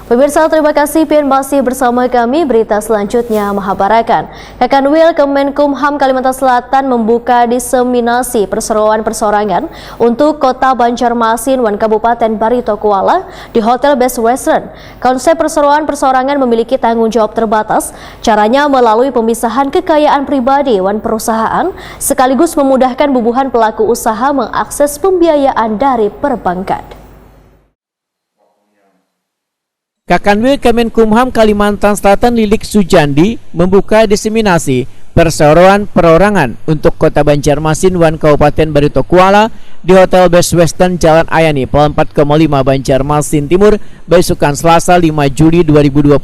Pemirsa, terima kasih Pian masih bersama kami. Berita selanjutnya Mahabarakan. Kakanwil Kemenkumham Kalimantan Selatan membuka diseminasi perseroan persorangan untuk Kota Banjarmasin wan Kabupaten Barito Kuala di Hotel Best Western. Konsep perseroan persorangan memiliki tanggung jawab terbatas. Caranya melalui pemisahan kekayaan pribadi wan perusahaan sekaligus memudahkan bubuhan pelaku usaha mengakses pembiayaan dari perbankan. Kakanwil Kemenkumham Kalimantan Selatan Lilik Sujandi membuka diseminasi perseroan perorangan untuk Kota Banjarmasin wan Kabupaten Barito Kuala di Hotel Best Western Jalan Ayani, Pol 4,5 Banjarmasin Timur, besukan Selasa 5 Juli 2022.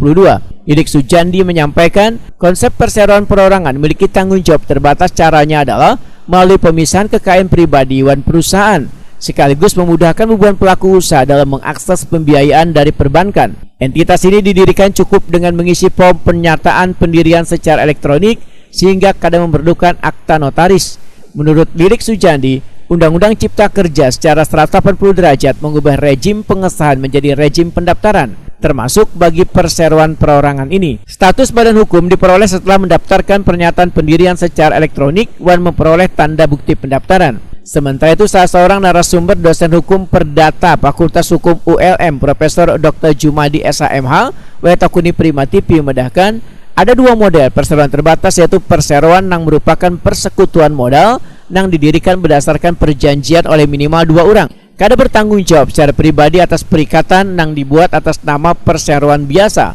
Lilik Sujandi menyampaikan konsep perseroan perorangan memiliki tanggung jawab terbatas. Caranya adalah melalui pemisahan kekayaan pribadi wan perusahaan sekaligus memudahkan bubuhan pelaku usaha dalam mengakses pembiayaan dari perbankan. Entitas ini didirikan cukup dengan mengisi form pernyataan pendirian secara elektronik sehingga kadang memerlukan akta notaris. Menurut Lilik Sujandi, Undang-Undang Cipta Kerja secara 180 derajat mengubah rejim pengesahan menjadi rejim pendaftaran, termasuk bagi perseroan perorangan ini. Status badan hukum diperoleh setelah mendaftarkan pernyataan pendirian secara elektronik dan memperoleh tanda bukti pendaftaran. Sementara itu, salah seorang narasumber dosen hukum perdata Fakultas Hukum ULM Profesor Dr. Jumadi SHMH Wetakuni Prima TV memedahkan ada dua model perseroan terbatas, yaitu perseroan yang merupakan persekutuan modal yang didirikan berdasarkan perjanjian oleh minimal dua orang. Kada bertanggung jawab secara pribadi atas perikatan yang dibuat atas nama perseroan biasa.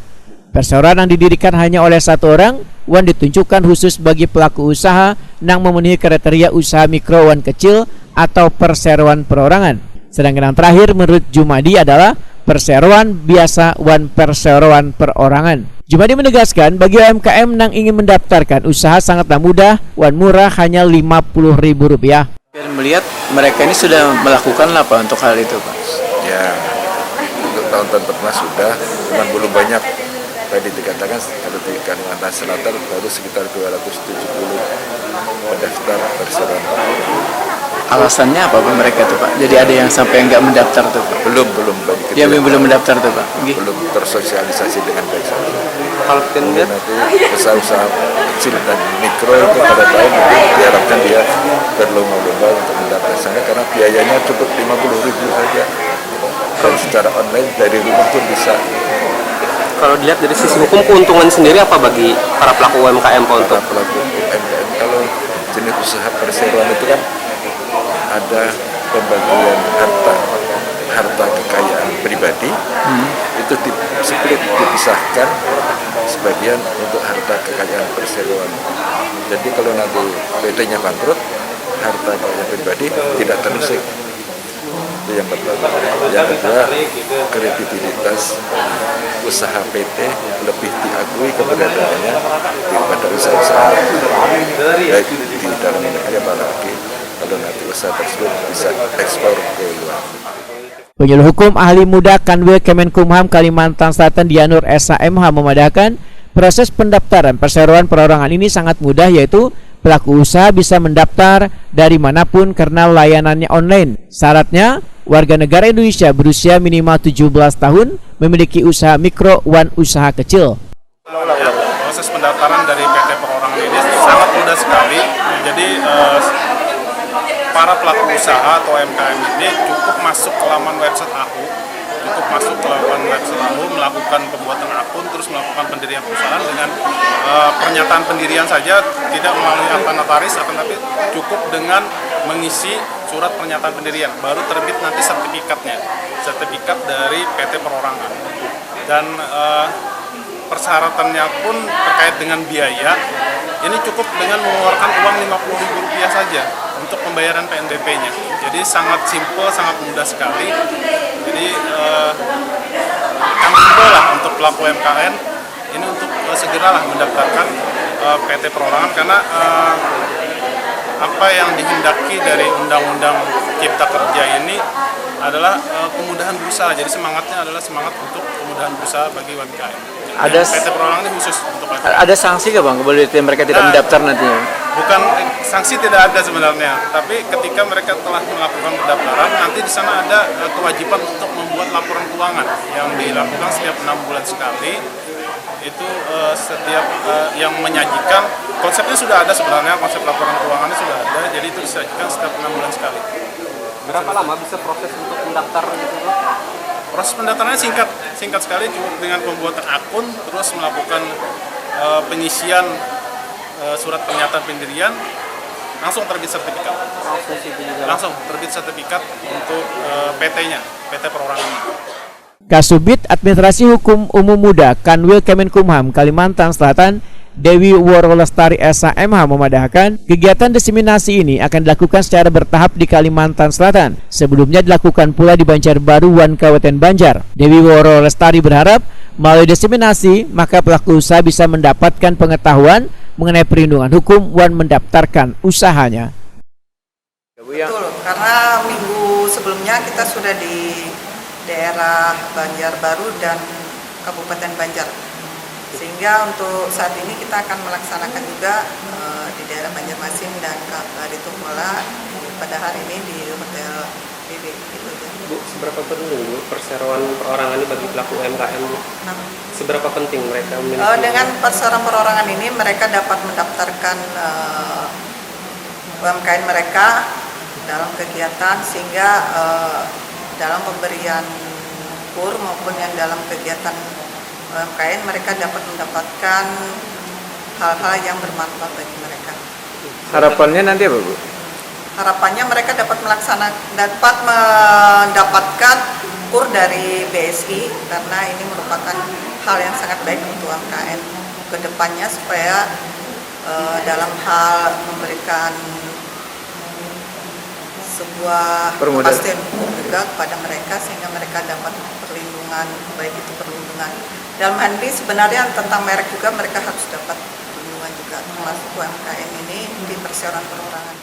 Perseroan yang didirikan hanya oleh satu orang wan ditunjukkan khusus bagi pelaku usaha yang memenuhi kriteria usaha mikro wan kecil atau perseroan perorangan. Sedangkan yang terakhir menurut Jumadi adalah perseroan biasa wan perseroan perorangan. Jumadi menegaskan bagi UMKM yang ingin mendaftarkan usaha sangatlah mudah wan murah, hanya Rp50.000. Dan melihat mereka ini sudah melakukan apa untuk hal itu, Pak? Ya, untuk tahun-tahun pernah sudah, cuman belum banyak. Tadi dikatakan kalau di Kalimantan Selatan baru sekitar 270 pendaftar perseroan. Alasannya apa Pak mereka tuh, Pak? Jadi ada yang sampai nggak mendaftar tuh, Pak? Belum. Yang belum mendaftar tuh, Pak? Belum tersosialisasi dengan baik. Kalau kita lihat nanti usaha-usaha kecil dan mikro itu pada tahun diharapkan dia berlomba-lomba untuk mendaftar sana karena biayanya cukup 50.000 saja. Kalau secara online dari rumah pun bisa. kalau dilihat dari sisi hukum, keuntungan sendiri apa bagi para pelaku UMKM, Pak? Untuk pelaku UMKM, kalau jenis usaha perseroan itu kan ada pembagian harta kekayaan pribadi, itu split dipisahkan sebagian untuk harta kekayaan perseroan. Jadi kalau nanti PT-nya bangkrut, harta kekayaan pribadi tidak terusik. Itu yang pertama. Yang kedua, kredibilitas usaha PT lebih diakui keberadaannya daripada usaha-usaha baik di dalam negeri, apalagi kalau nanti usaha tersebut bisa ekspor ke luar. Penyuluh hukum ahli muda Kanwil Kemenkumham Kalimantan Selatan Dianur SHMH memadahkan proses pendaftaran perseroan perorangan ini sangat mudah, yaitu pelaku usaha bisa mendaftar dari manapun karena layanannya online. Syaratnya, warga negara Indonesia berusia minimal 17 tahun, memiliki usaha mikro wan usaha kecil. Proses pendaftaran dari PT Perorangan ini sangat mudah sekali. Jadi para pelaku usaha atau UMKM ini cukup masuk ke laman website AHU, melakukan pembuatan akun, terus melakukan pendirian perusahaan dengan pernyataan pendirian saja, tidak melalui akta notaris, akan tapi cukup dengan mengisi surat pernyataan pendirian, baru terbit nanti sertifikat dari PT Perorangan. Dan persyaratannya pun terkait dengan biaya, ini cukup dengan mengeluarkan uang Rp50.000 saja untuk pembayaran PNBP-nya. Jadi sangat simpel, sangat mudah sekali. Jadi kami himbau lah untuk pelaku UMKM ini untuk segeralah mendaftarkan PT Perorangan, karena apa yang dihendaki dari Undang-Undang Cipta Kerja ini adalah kemudahan berusaha. Jadi semangatnya adalah semangat untuk kemudahan berusaha bagi UMKM. Ada PT Perorangan ini khusus untuk UMKM. ada sanksi nggak bang kalau mereka tidak mendaftar nantinya? Bukan sanksi tidak ada sebenarnya, tapi ketika mereka telah melakukan pendaftaran, nanti di sana ada kewajiban untuk membuat laporan keuangan yang dilakukan setiap 6 bulan sekali. Itu setiap yang menyajikan, konsepnya sudah ada sebenarnya, konsep laporan keuangannya sudah ada, jadi itu disajikan setiap 6 bulan sekali. Berapa lama bisa proses untuk mendaftar gitu, Bro? Proses pendaftarannya singkat sekali, cukup dengan pembuatan akun, terus melakukan pengisian surat pernyataan pendirian, langsung terbit sertifikat. Proses itu juga. Langsung terbit sertifikat untuk PT-nya, PT Perorangan. Kasubit Administrasi Hukum Umum Muda Kanwil Kemenkumham Kalimantan Selatan Dewi Worolestari SHMH memadahkan kegiatan diseminasi ini akan dilakukan secara bertahap di Kalimantan Selatan. Sebelumnya dilakukan pula di Banjarbaru, Kabupaten Banjar. Dewi Worolestari berharap melalui diseminasi maka pelaku usaha bisa mendapatkan pengetahuan mengenai perlindungan hukum dan mendaftarkan usahanya. Betul, karena minggu sebelumnya kita sudah di daerah Banjarbaru dan Kabupaten Banjar. Sehingga untuk saat ini kita akan melaksanakan juga di daerah Banjarmasin dan Baritu Kuala pada hari ini di Hotel BB. Gitu, ya. Bu, seberapa penting Bu perseroan perorangan ini bagi pelaku UMKM? Nah, Seberapa penting mereka memiliki? dengan perseroan perorangan ini mereka dapat mendaftarkan UMKM mereka dalam kegiatan, sehingga dalam pemberian kur maupun yang dalam kegiatan UMKM mereka dapat mendapatkan hal-hal yang bermanfaat bagi mereka. Harapannya nanti apa Bu? Harapannya mereka dapat mendapatkan kur dari BSI, karena ini merupakan hal yang sangat baik untuk UMKM ke depannya, supaya dalam hal memberikan sebuah kepastian hukum juga kepada mereka, sehingga mereka dapat perlindungan, baik itu perlindungan dalam hal ini sebenarnya tentang merek juga mereka harus dapat perlindungan juga, termasuk UMKM ini di perseroan perorangan.